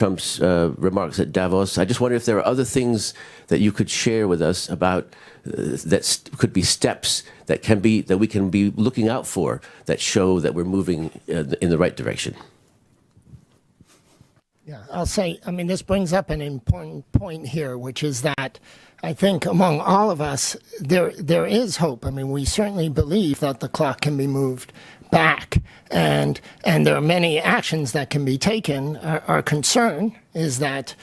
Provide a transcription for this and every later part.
Trump's remarks at Davos. I just wonder if there are other things that you could share with us about that could be steps that we can be looking out for that show that we're moving in the right direction. Yeah, I'll say, I mean, this brings up an important point here, which is that I think among all of us, there is hope. I mean, we certainly believe that the clock can be moved back, and there are many actions that can be taken. Our concern is that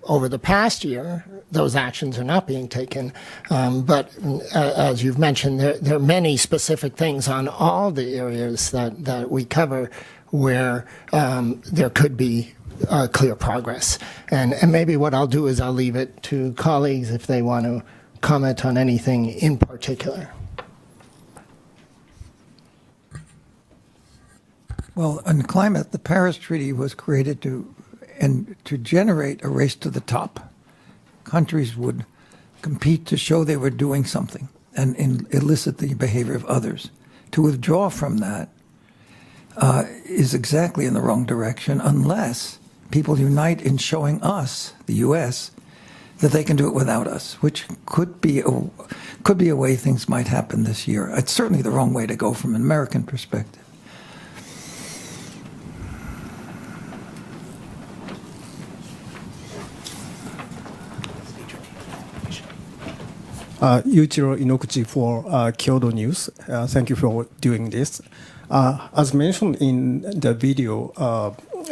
over the past year, those actions are not being taken. But as you've mentioned, there are many specific things on all the areas that we cover where there could be clear progress. And maybe what I'll do is I'll leave it to colleagues if they want to comment on anything in particular. Well, on climate, the Paris Treaty was created to generate a race to the top. Countries would compete to show they were doing something and elicit the behavior of others. To withdraw from that is exactly in the wrong direction unless people unite in showing us, the U.S., that they can do it without us, which could be a way things might happen this year. It's certainly the wrong way to go from an American perspective. Yuichiro Inoguchi for Kyodo News. Thank you for doing this. As mentioned in the video,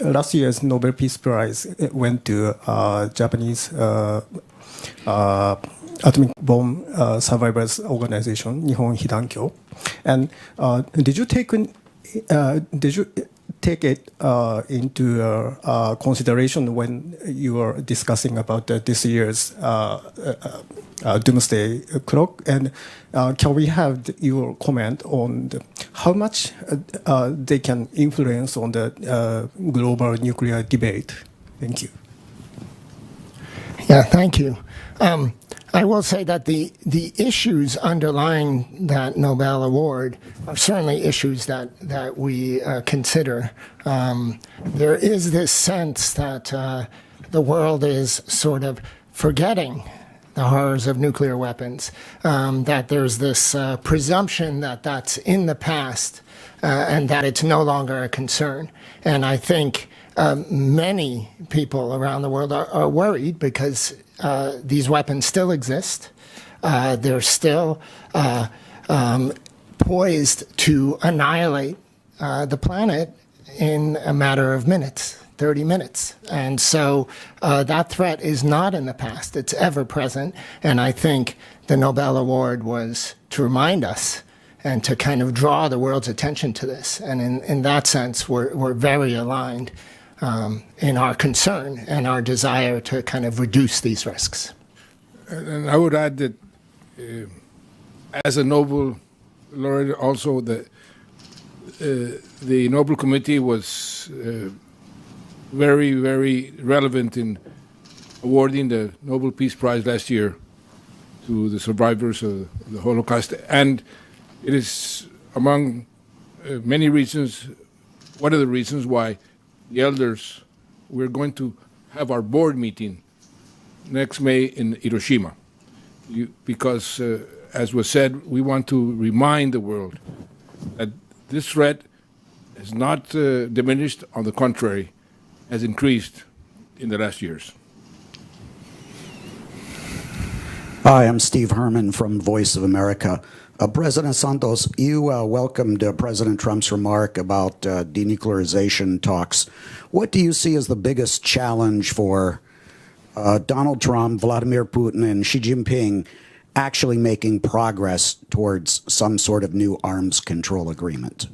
last year's Nobel Peace Prize went to Japanese atomic bomb survivors organization, Nihon Hidankyo. And did you take it into consideration when you were discussing about this year's Doomsday Clock? And can we have your comment on how much they can influence on the global nuclear debate? Thank you. Yeah, thank you. I will say that the issues underlying that Nobel Award are certainly issues that we consider. There is this sense that the world is sort of forgetting the horrors of nuclear weapons, that there's this presumption that that's in the past and that it's no longer a concern. And I think many people around the world are worried because these weapons still exist. They're still poised to annihilate the planet in a matter of minutes, 30 minutes. And so that threat is not in the past. It's ever present. And I think the Nobel Award was to remind us and to kind of draw the world's attention to this. And in that sense, we're very aligned in our concern and our desire to kind of reduce these risks. And I would add that as a Nobel laureate, also the Nobel Committee was very, very relevant in awarding the Nobel Peace Prize last year to the survivors of the Holocaust. And it is among many reasons, one of the reasons why the elders, we're going to have our board meeting next May in Hiroshima. Because, as was said, we want to remind the world that this threat has not diminished, on the contrary, has increased in the last years. Hi, I'm Steve Herman from Voice of America. President Santos, you welcomed President Trump's remark about denuclearization talks. What do you see as the biggest challenge for Donald Trump, Vladimir Putin, and Xi Jinping actually making progress towards some sort of new arms control agreement?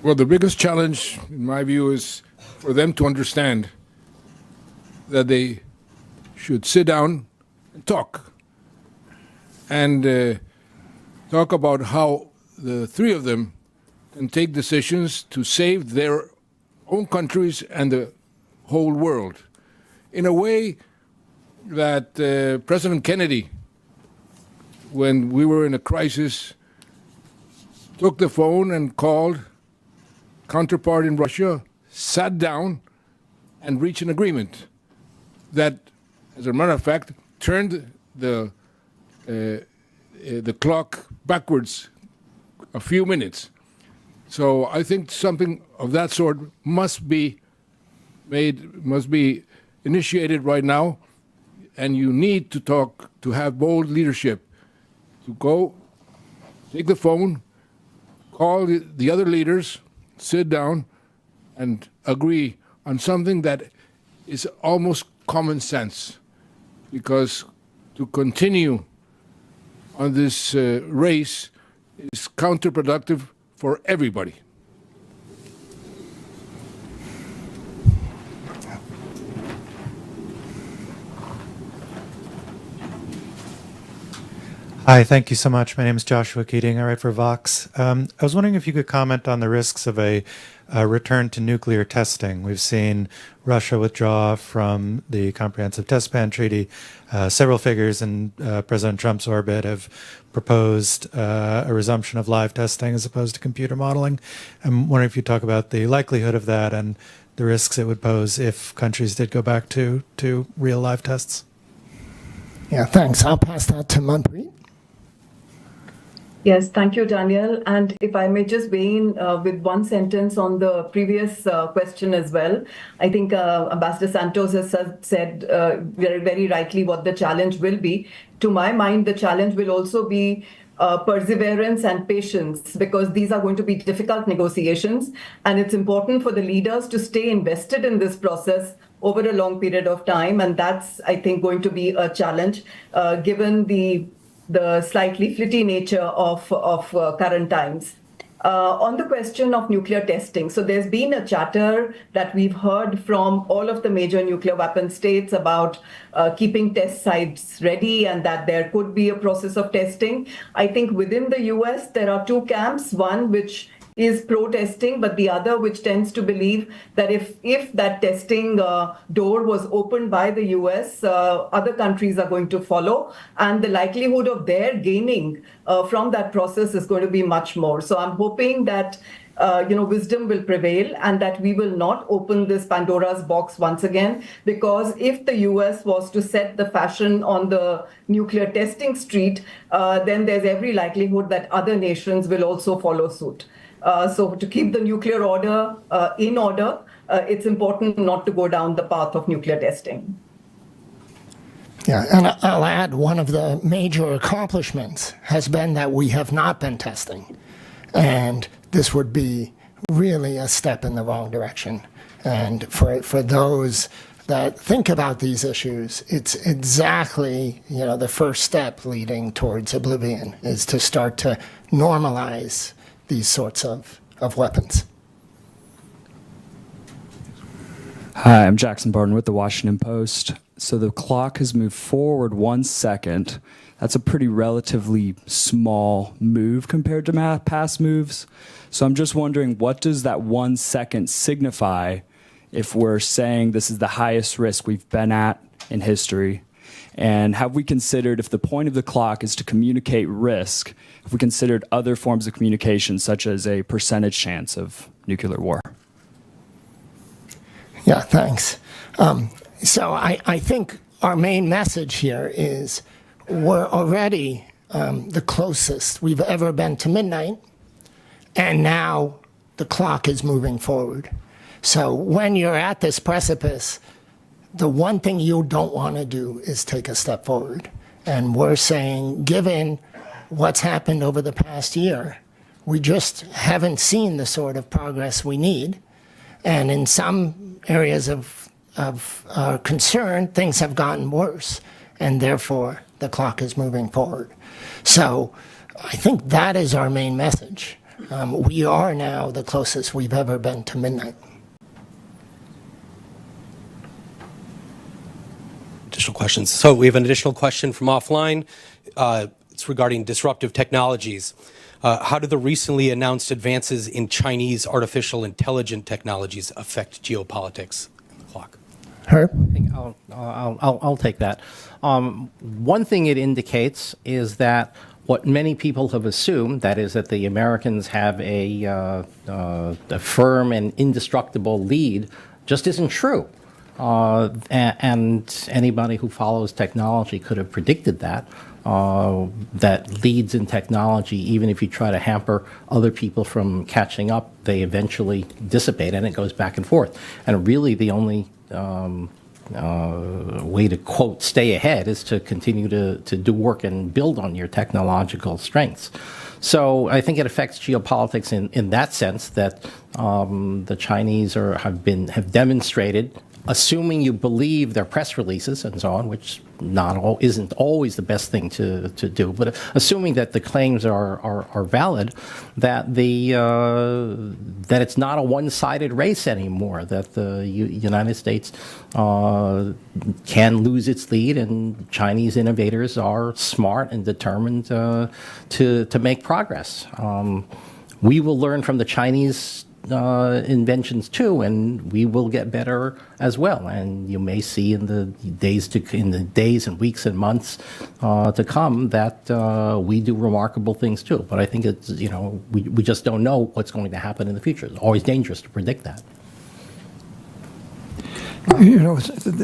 Well, the biggest challenge, in my view, is for them to understand that they should sit down and talk. And talk about how the three of them can take decisions to save their own countries and the whole world in a way that President Kennedy, when we were in a crisis, took the phone and called counterpart in Russia, sat down and reached an agreement that, as a matter of fact, turned the clock backwards a few minutes. So I think something of that sort must be initiated right now, and you need to have bold leadership to go, take the phone, call the other leaders, sit down, and agree on something that is almost common sense. Because to continue on this race is counterproductive for everybody. Hi, thank you so much. My name is Joshua Keating. I write for Vox. I was wondering if you could comment on the risks of a return to nuclear testing. We've seen Russia withdraw from the Comprehensive Test Ban Treaty. Several figures in President Trump's orbit have proposed a resumption of live testing as opposed to computer modeling. I'm wondering if you talk about the likelihood of that and the risks it would pose if countries did go back to real live tests. Yeah, thanks. I'll pass that to Manpreet. Yes, thank you, Daniel. And if I may just weigh in with one sentence on the previous question as well. I think Ambassador Santos has said very, very rightly what the challenge will be. To my mind, the challenge will also be perseverance and patience, because these are going to be difficult negotiations. And it's important for the leaders to stay invested in this process over a long period of time. And that's, I think, going to be a challenge given the slightly flitty nature of current times. On the question of nuclear testing, so there's been a chatter that we've heard from all of the major nuclear weapon states about keeping test sites ready and that there could be a process of testing. I think within the US, there are two camps, one which is pro-testing, but the other which tends to believe that if that testing door was opened by the US, other countries are going to follow, and the likelihood of their gaining from that process is going to be much more. So I'm hoping that wisdom will prevail and that we will not open this Pandora's box once again, because if the US was to set the fashion on the nuclear testing street, then there's every likelihood that other nations will also follow suit. So to keep the nuclear order in order, it's important not to go down the path of nuclear testing. Yeah, and I'll add, one of the major accomplishments has been that we have not been testing. And this would be really a step in the wrong direction. And for those that think about these issues, it's exactly, the first step leading towards oblivion is to start to normalize these sorts of weapons. Hi, I'm Jackson Barton with the Washington Post. So the clock has moved forward 1 second. That's a pretty relatively small move compared to past moves. So I'm just wondering, what does that 1 second signify if we're saying this is the highest risk we've been at in history? And have we considered, if the point of the clock is to communicate risk, have we considered other forms of communication, such as a percentage chance of nuclear war? Yeah, thanks. So I think our main message here is we're already the closest we've ever been to midnight, and now the clock is moving forward. So when you're at this precipice, the one thing you don't want to do is take a step forward. And we're saying, given what's happened over the past year, we just haven't seen the sort of progress we need. And in some areas of our concern, things have gotten worse. And therefore, the clock is moving forward. So I think that is our main message. We are now the closest we've ever been to midnight. Additional questions. So we have an additional question from offline. It's regarding disruptive technologies. How do the recently announced advances in Chinese artificial intelligence technologies affect geopolitics? Clock. Herb? I think I'll take that. One thing it indicates is that what many people have assumed, that is that the Americans have a firm and indestructible lead, just isn't true. And anybody who follows technology could have predicted that. That leads in technology, even if you try to hamper other people from catching up, they eventually dissipate, and it goes back and forth. And really, the only way to, quote, stay ahead is to continue to do work and build on your technological strengths. So I think it affects geopolitics in that sense, that the Chinese have demonstrated, assuming you believe their press releases and so on, which isn't always the best thing to do, but assuming that the claims are valid, that it's not a one-sided race anymore, that the United States can lose its lead, and Chinese innovators are smart and determined to make progress. We will learn from the Chinese inventions too, and we will get better as well. And you may see in the days and weeks and months to come that we do remarkable things too. But I think it's we just don't know what's going to happen in the future. It's always dangerous to predict that.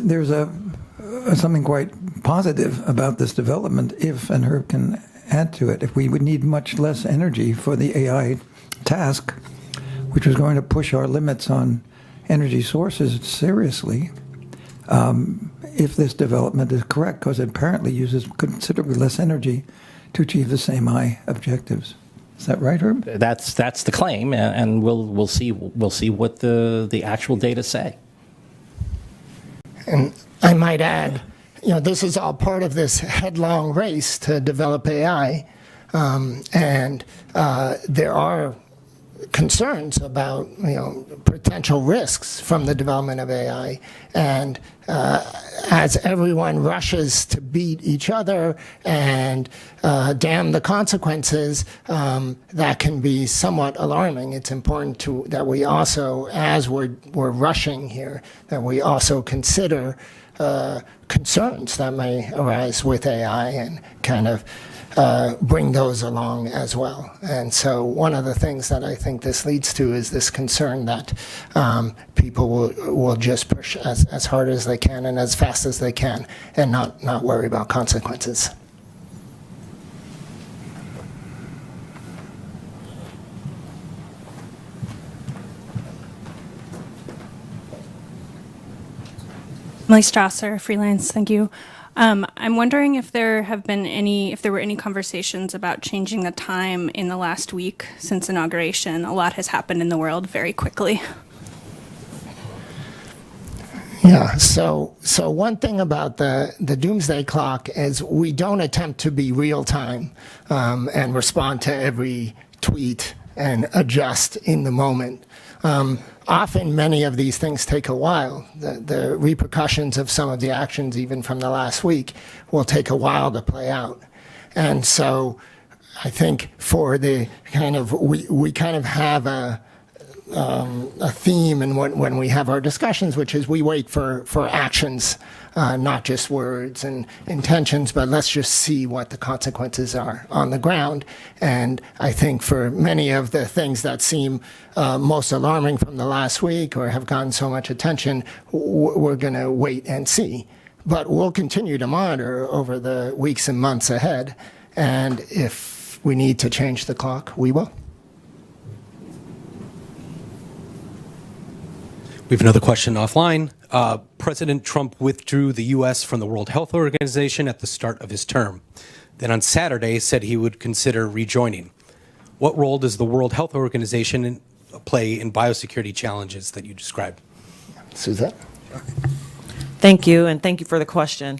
There's something quite positive about this development. If, and Herb can add to it, if we would need much less energy for the AI task, which was going to push our limits on energy sources seriously, if this development is correct, because it apparently uses considerably less energy to achieve the same high objectives. Is that right, Herb? That's the claim, and we'll see what the actual data say. And I might add, this is all part of this headlong race to develop AI, and there are concerns about potential risks from the development of AI, and as everyone rushes to beat each other and damn the consequences, that can be somewhat alarming. It's important that we also, as we're rushing here, that we also consider concerns that may arise with AI and kind of bring those along as well. And so one of the things that I think this leads to is this concern that people will just push as hard as they can and as fast as they can and not worry about consequences. Emily Strasser, freelance. Thank you. I'm wondering if there were any conversations about changing the time in the last week since inauguration. A lot has happened in the world very quickly. Yeah. So one thing about the Doomsday Clock is we don't attempt to be real time and respond to every tweet and adjust in the moment. Often many of these things take a while. The repercussions of some of the actions, even from the last week, will take a while to play out. And so I think for the we kind of have a theme and when we have our discussions, which is we wait for actions, not just words and intentions, but let's just see what the consequences are on the ground. And I think for many of the things that seem most alarming from the last week or have gotten so much attention, we're going to wait and see. But we'll continue to monitor over the weeks and months ahead. And if we need to change the clock, we will. We have another question offline. President Trump withdrew the U.S. from the World Health Organization at the start of his term. Then on Saturday said he would consider rejoining. What role does the World Health Organization play in biosecurity challenges that you described? Suzette? Thank you, and thank you for the question.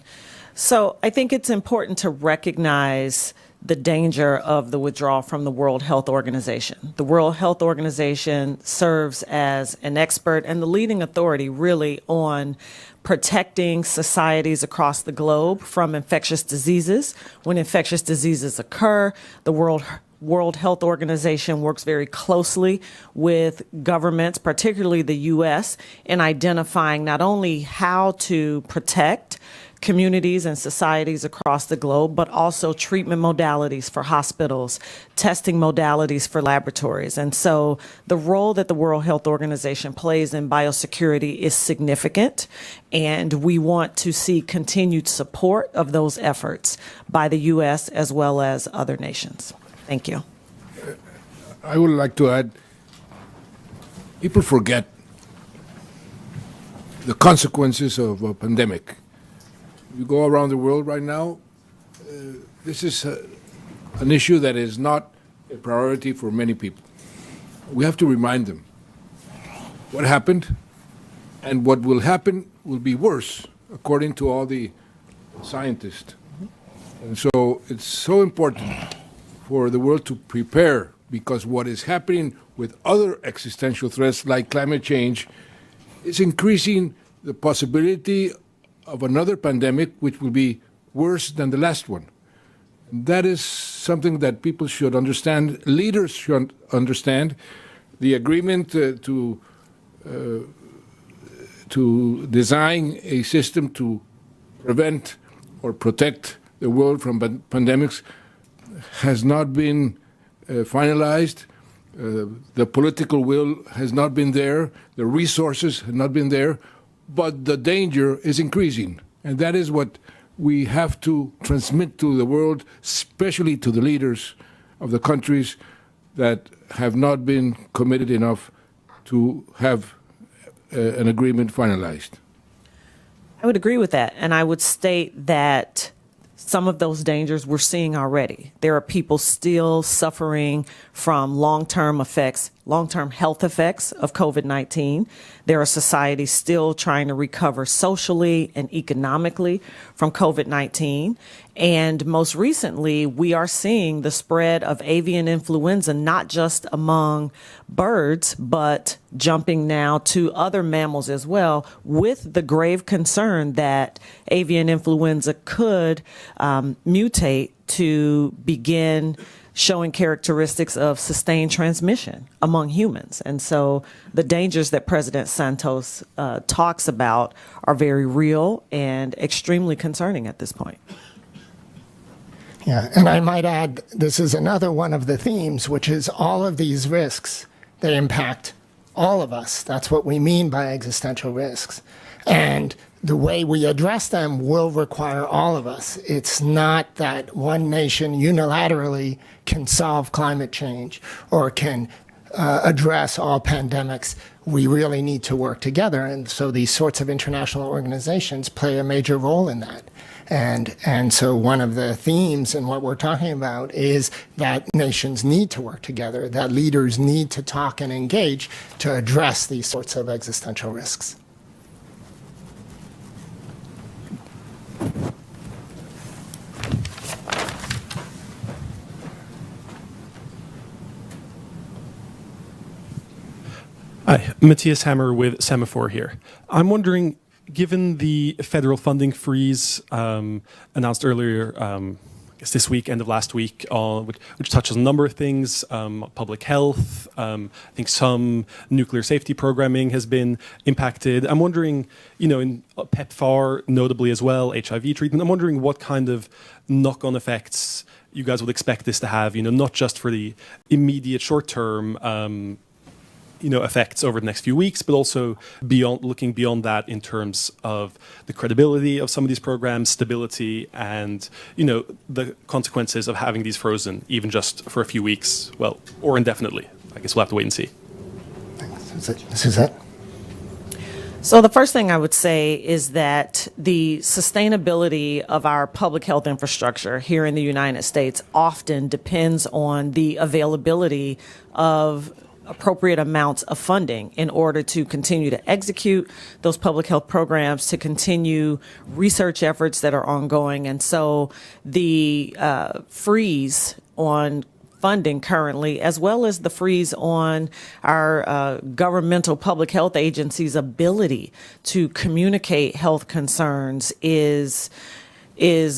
So I think it's important to recognize the danger of the withdrawal from the World Health Organization. The World Health Organization serves as an expert and the leading authority really on protecting societies across the globe from infectious diseases. When infectious diseases occur, the World Health Organization works very closely with governments, particularly the U.S., in identifying not only how to protect communities and societies across the globe, but also treatment modalities for hospitals, testing modalities for laboratories. And so the role that the World Health Organization plays in biosecurity is significant, and we want to see continued support of those efforts by the U.S. as well as other nations. Thank you. I would like to add, people forget the consequences of a pandemic. You go around the world right now, this is an issue that is not a priority for many people. We have to remind them what happened, and what will happen will be worse, according to all the scientists. And so it's so important for the world to prepare, because what is happening with other existential threats like climate change is increasing the possibility of another pandemic which will be worse than the last one. That is something that people should understand, leaders should understand. The agreement to design a system to prevent or protect the world from pandemics has not been finalized. The political will has not been there. The resources have not been there. But the danger is increasing. And that is what we have to transmit to the world, especially to the leaders of the countries that have not been committed enough to have an agreement finalized. I would agree with that. And I would state that some of those dangers we're seeing already. There are people still suffering from long-term health effects of COVID-19. There are societies still trying to recover socially and economically from COVID-19. And most recently, we are seeing the spread of avian influenza, not just among birds, but jumping now to other mammals as well, with the grave concern that avian influenza could mutate to begin showing characteristics of sustained transmission among humans. And so the dangers that President Santos talks about are very real and extremely concerning at this point. Yeah, and I might add, this is another one of the themes, which is all of these risks, they impact all of us. That's what we mean by existential risks. And the way we address them will require all of us. It's not that one nation unilaterally can solve climate change or can address all pandemics. We really need to work together. And so these sorts of international organizations play a major role in that. And so one of the themes in what we're talking about is that nations need to work together, that leaders need to talk and engage to address these sorts of existential risks. Hi, Matthias Hammer with Semaphore here. I'm wondering, given the federal funding freeze announced earlier, I guess this week, end of last week, which touches on a number of things, public health, I think some nuclear safety programming has been impacted. I'm wondering, in PEPFAR notably as well, HIV treatment, I'm wondering what kind of knock-on effects you guys would expect this to have, not just for the immediate short-term effects over the next few weeks, but also looking beyond that in terms of the credibility of some of these programs, stability, and the consequences of having these frozen, even just for a few weeks, or indefinitely. I guess we'll have to wait and see. Suzette? So the first thing I would say is that the sustainability of our public health infrastructure here in the United States often depends on the availability of appropriate amounts of funding in order to continue to execute those public health programs, to continue research efforts that are ongoing. And so the freeze on funding currently, as well as the freeze on our governmental public health agencies' ability to communicate health concerns is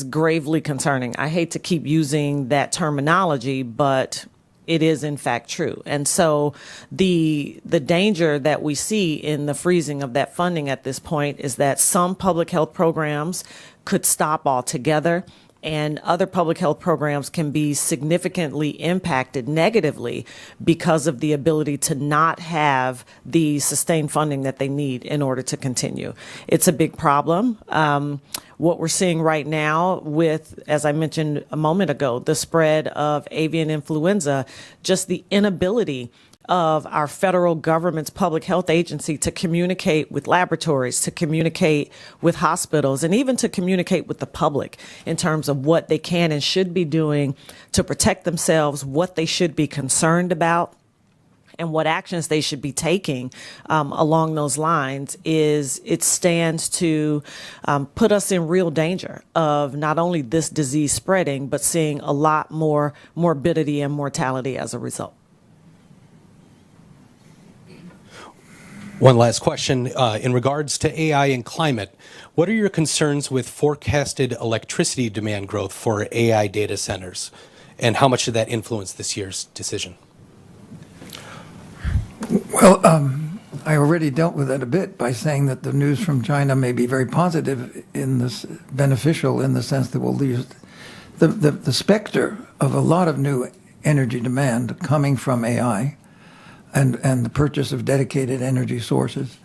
gravely concerning. I hate to keep using that terminology, but it is in fact true. And so the danger that we see in the freezing of that funding at this point is that some public health programs could stop altogether, and other public health programs can be significantly impacted negatively because of the ability to not have the sustained funding that they need in order to continue. It's a big problem. What we're seeing right now with, as I mentioned a moment ago, the spread of avian influenza, just the inability of our federal government's public health agency to communicate with laboratories, to communicate with hospitals, and even to communicate with the public in terms of what they can and should be doing to protect themselves, what they should be concerned about, and what actions they should be taking along those lines. It stands to put us in real danger of not only this disease spreading, but seeing a lot more morbidity and mortality as a result. One last question. In regards to AI and climate, what are your concerns with forecasted electricity demand growth for AI data centers? And how much did that influence this year's decision? Well, I already dealt with that a bit by saying that the news from China may be very positive in this, beneficial in the sense that we'll use the specter of a lot of new energy demand coming from AI and the purchase of dedicated energy sources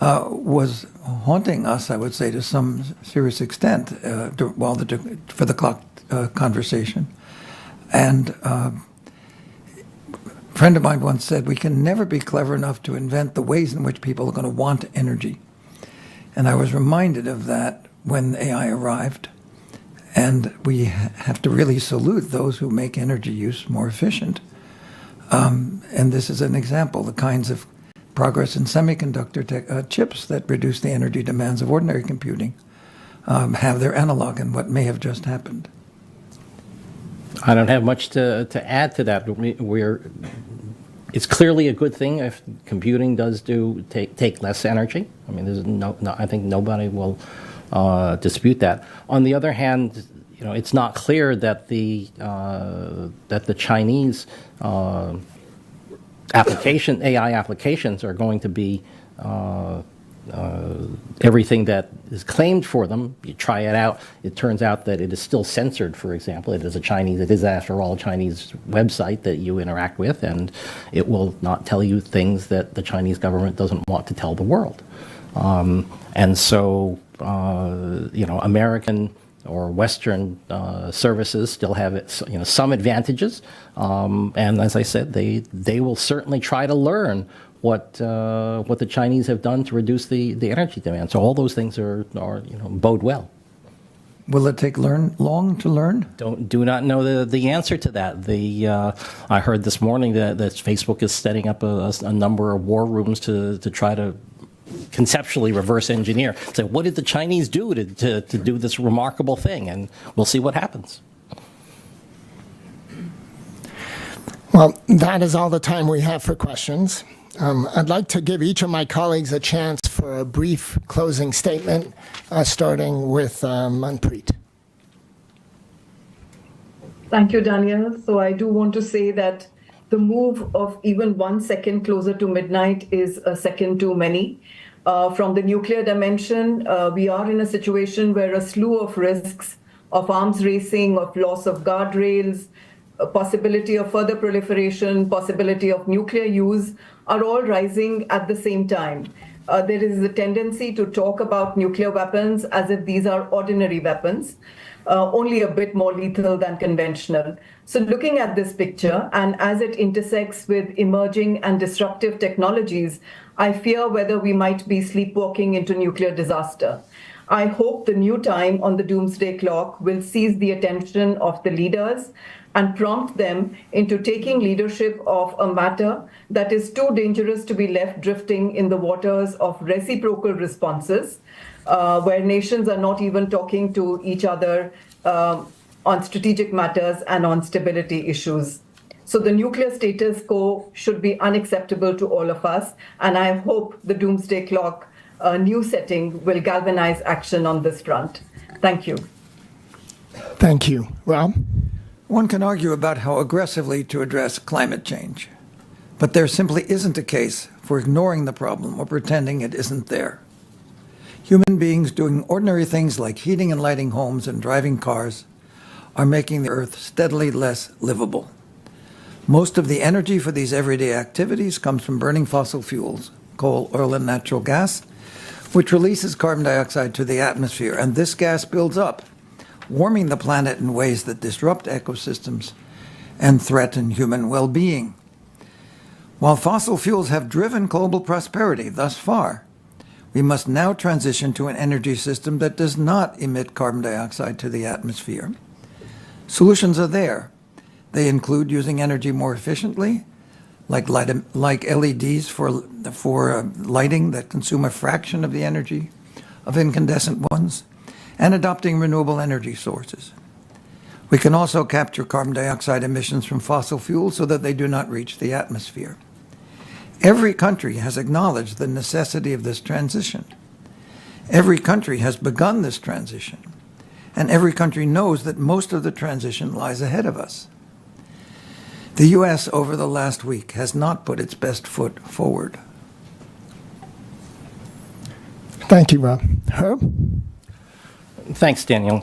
was haunting us, I would say, to some serious extent for the clock conversation. And a friend of mine once said, we can never be clever enough to invent the ways in which people are going to want energy. And I was reminded of that when AI arrived. And we have to really salute those who make energy use more efficient. And this is an example, the kinds of progress in semiconductor chips that reduce the energy demands of ordinary computing have their analog in what may have just happened. I don't have much to add to that. It's clearly a good thing if computing does take less energy. I mean, there's I think nobody will dispute that. On the other hand, it's not clear that the Chinese AI applications are going to be everything that is claimed for them. You try it out, it turns out that it is still censored, for example. It is after all a Chinese website that you interact with, and it will not tell you things that the Chinese government doesn't want to tell the world. And so, American or Western services still have some advantages, and as I said, they will certainly try to learn what the Chinese have done to reduce the energy demand. So all those things are bode well. Will it take long to learn? Do not know the answer to that. I heard this morning that Facebook is setting up a number of war rooms to try to conceptually reverse engineer. So what did the Chinese do to do this remarkable thing? And we'll see what happens. Well, that is all the time we have for questions. I'd like to give each of my colleagues a chance for a brief closing statement, starting with Manpreet. Thank you, Daniel. So I do want to say that the move of even 1 second closer to midnight is a second too many. From the nuclear dimension, we are in a situation where a slew of risks of arms racing, of loss of guardrails, a possibility of further proliferation, possibility of nuclear use are all rising at the same time. There is a tendency to talk about nuclear weapons as if these are ordinary weapons, only a bit more lethal than conventional. So looking at this picture, and as it intersects with emerging and disruptive technologies, I fear whether we might be sleepwalking into nuclear disaster. I hope the new time on the Doomsday Clock will seize the attention of the leaders and prompt them into taking leadership of a matter that is too dangerous to be left drifting in the waters of reciprocal responses, where nations are not even talking to each other on strategic matters and on stability issues. So the nuclear status quo should be unacceptable to all of us, and I hope the Doomsday Clock new setting will galvanize action on this front. Thank you. Thank you. Well? One can argue about how aggressively to address climate change, but there simply isn't a case for ignoring the problem or pretending it isn't there. Human beings doing ordinary things like heating and lighting homes and driving cars are making the Earth steadily less livable. Most of the energy for these everyday activities comes from burning fossil fuels, coal, oil, and natural gas, which releases carbon dioxide to the atmosphere, and this gas builds up, warming the planet in ways that disrupt ecosystems and threaten human well-being. While fossil fuels have driven global prosperity thus far, we must now transition to an energy system that does not emit carbon dioxide to the atmosphere. Solutions are there. They include using energy more efficiently, like LEDs for lighting that consume a fraction of the energy of incandescent ones, and adopting renewable energy sources. We can also capture carbon dioxide emissions from fossil fuels so that they do not reach the atmosphere. Every country has acknowledged the necessity of this transition. Every country has begun this transition, and every country knows that most of the transition lies ahead of us. The U.S. over the last week has not put its best foot forward. Thank you, Rob. Herb? Thanks, Daniel.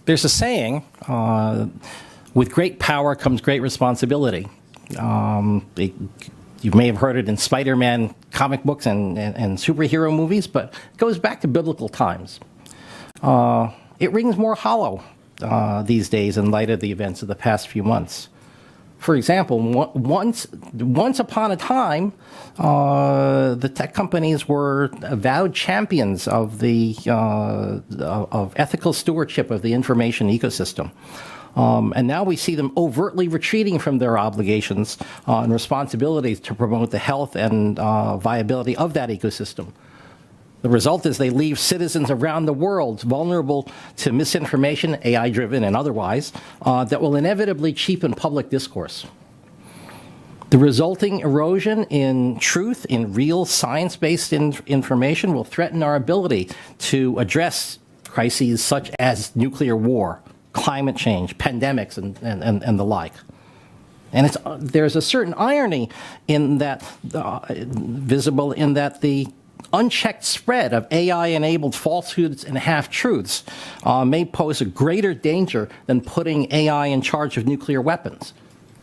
There's a saying, with great power comes great responsibility. You may have heard it in Spider-Man comic books and superhero movies, but it goes back to biblical times. It rings more hollow these days in light of the events of the past few months. For example, once upon a time, the tech companies were avowed champions of of ethical stewardship of the information ecosystem. And now we see them overtly retreating from their obligations and responsibilities to promote the health and viability of that ecosystem. The result is they leave citizens around the world vulnerable to misinformation, AI-driven and otherwise, that will inevitably cheapen public discourse. The resulting erosion in truth, in real science-based information, will threaten our ability to address crises such as nuclear war, climate change, pandemics, and the like. And there's a certain irony in that, visible in that the unchecked spread of AI-enabled falsehoods and half-truths may pose a greater danger than putting AI in charge of nuclear weapons,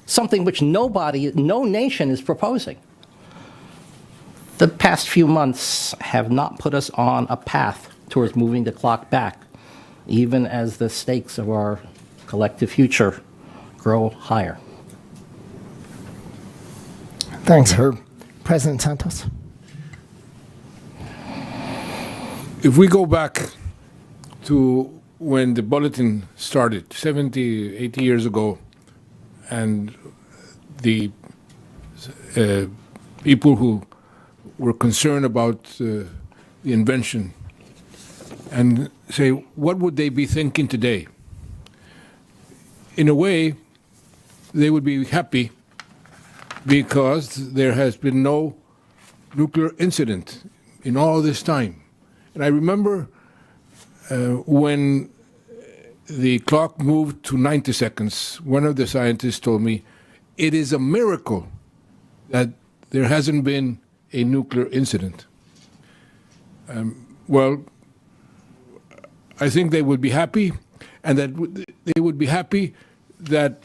something which no nation is proposing. The past few months have not put us on a path towards moving the clock back, even as the stakes of our collective future grow higher. Thanks, Herb. President Santos? If we go back to when the bulletin started, 70, 80 years ago, and the people who were concerned about the invention, and say, what would they be thinking today? In a way, they would be happy because there has been no nuclear incident in all this time. And I remember when the clock moved to 90 seconds, one of the scientists told me, it is a miracle that there hasn't been a nuclear incident. Well, I think they would be happy, and that they would be happy that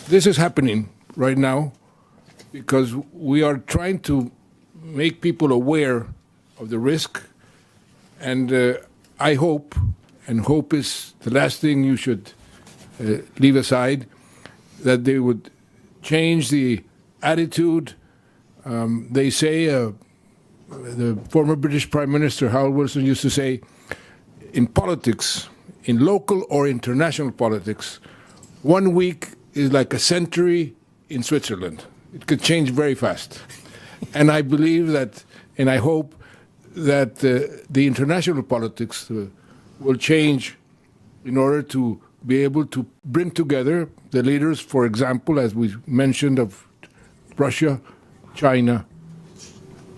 this is happening right now, because we are trying to make people aware of the risk. And I hope, and hope is the last thing you should leave aside, that they would change the attitude. They say, the former British Prime Minister Harold Wilson used to say, in politics, in local or international politics, 1 week is like a century in Switzerland. It could change very fast. And I believe that, and I hope that the international politics will change in order to be able to bring together the leaders, for example, as we mentioned, of Russia, China,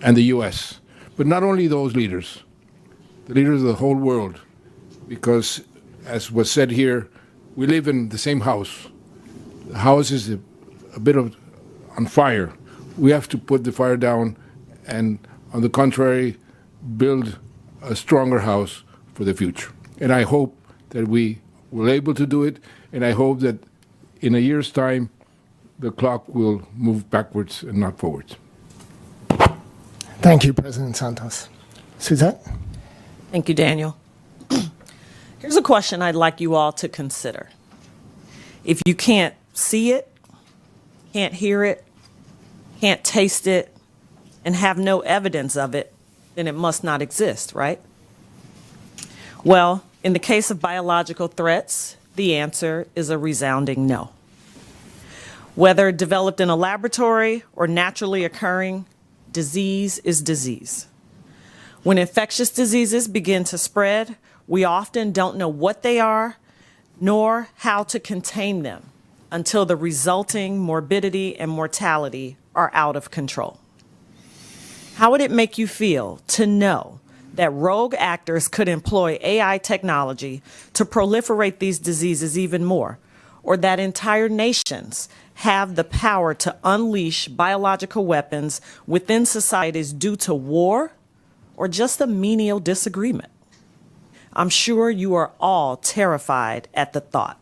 and the US. But not only those leaders, the leaders of the whole world, because, as was said here, we live in the same house. The house is a bit of on fire. We have to put the fire down and, on the contrary, build a stronger house for the future. And I hope that we will able to do it, and I hope that in a year's time, the clock will move backwards and not forwards. Thank you, President Santos. Suzette? Thank you, Daniel. Here's a question I'd like you all to consider. If you can't see it, can't hear it, can't taste it, and have no evidence of it, then it must not exist, right? Well, in the case of biological threats, the answer is a resounding no. Whether developed in a laboratory or naturally occurring, disease is disease. When infectious diseases begin to spread, we often don't know what they are, nor how to contain them until the resulting morbidity and mortality are out of control. How would it make you feel to know that rogue actors could employ AI technology to proliferate these diseases even more, or that entire nations have the power to unleash biological weapons within societies due to war or just a menial disagreement? I'm sure you are all terrified at the thought.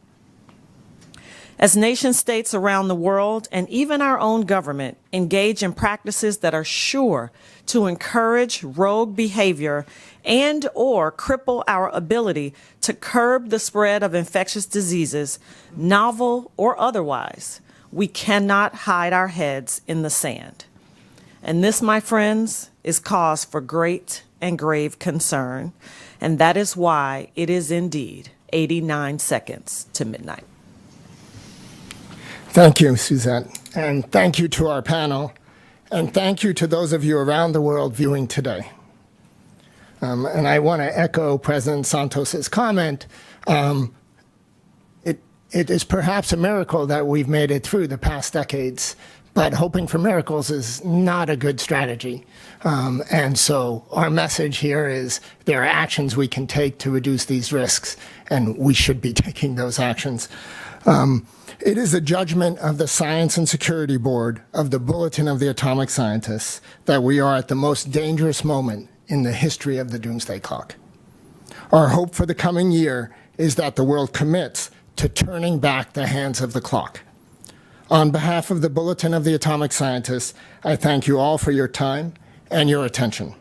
As nation states around the world and even our own government engage in practices that are sure to encourage rogue behavior and or cripple our ability to curb the spread of infectious diseases, novel or otherwise, we cannot hide our heads in the sand. And this, my friends, is cause for great and grave concern, and that is why it is indeed 89 seconds to midnight. Thank you, Suzette. And thank you to our panel. And thank you to those of you around the world viewing today. And I want to echo President Santos's comment. It is perhaps a miracle that we've made it through the past decades, but hoping for miracles is not a good strategy. And so our message here is there are actions we can take to reduce these risks, and we should be taking those actions. It is a judgment of the Science and Security Board of the Bulletin of the Atomic Scientists that we are at the most dangerous moment in the history of the Doomsday Clock. Our hope for the coming year is that the world commits to turning back the hands of the clock. On behalf of the Bulletin of the Atomic Scientists, I thank you all for your time and your attention.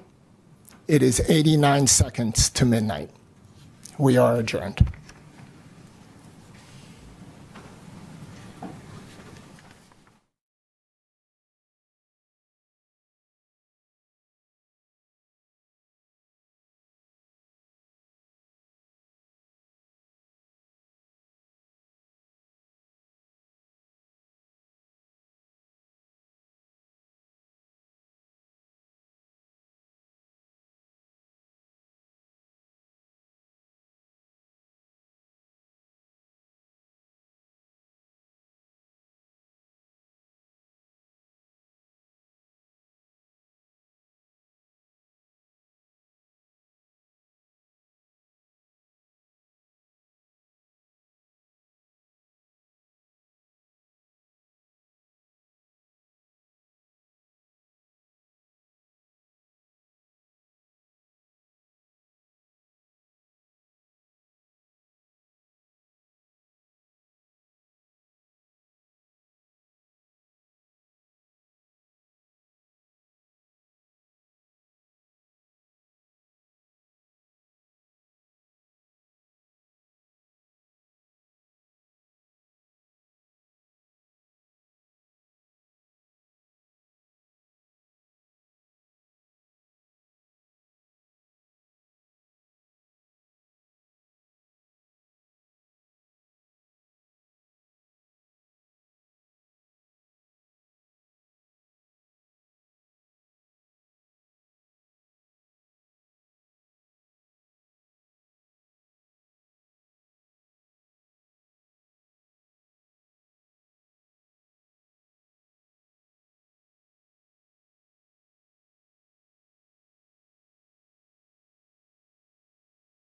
It is 89 seconds to midnight. We are adjourned.